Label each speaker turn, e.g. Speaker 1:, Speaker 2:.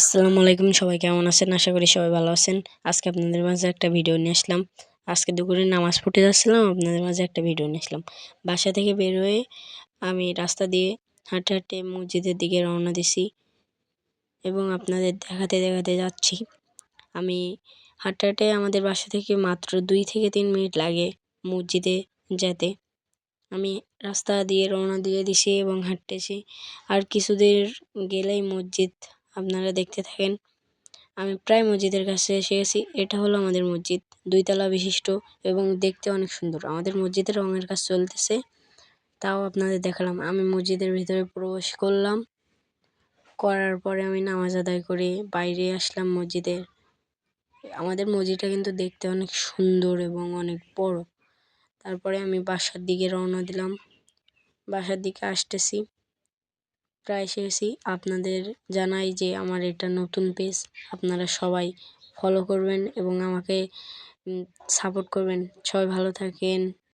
Speaker 1: আসসালামু আলাইকুম, সবাই কেমন আছেন? আশা করি সবাই ভালো আছেন। আজকে আপনাদের মাঝে একটা ভিডিও নিয়ে আসলাম। আজকে দুপুরে নামাজ পড়তে যাচ্ছিলাম, আপনাদের মাঝে একটা ভিডিও নিয়ে আসলাম। বাসা থেকে বের হয়ে আমি রাস্তা দিয়ে হাঁটতে হাঁটতে মসজিদের দিকে রওনা দিছি এবং আপনাদের দেখাতে দেখাতে যাচ্ছি। আমি হাঁটতে হাঁটতে আমাদের বাসা থেকে মাত্র 2 থেকে 3 মিনিট লাগে মসজিদে যেতে। আমি রাস্তা দিয়ে রওনা দিয়ে দিছি এবং হাঁটতেছি। আর কিছুদূর গেলেই মসজিদ, আপনারা দেখতে থাকেন। আমি প্রায় মসজিদের কাছে এসে গেছি। এটা হলো আমাদের মসজিদ, 2 তলা বিশিষ্ট এবং দেখতে অনেক সুন্দর। আমাদের মসজিদের রঙের কাজ চলতেছে, তাও আপনাদের দেখালাম। আমি মসজিদের ভিতরে প্রবেশ করলাম, করার পরে আমি নামাজ আদায় করে বাইরে আসলাম মসজিদের। আমাদের মসজিদটা কিন্তু দেখতে অনেক সুন্দর এবং অনেক বড়। তারপরে আমি বাসার দিকে রওনা দিলাম, বাসার দিকে আসতেছি, প্রায় এসে গেছি। আপনাদের জানাই যে আমার এটা নতুন পেজ, আপনারা সবাই ফলো করবেন এবং আমাকে সাপোর্ট করবেন। সবাই ভালো থাকেন।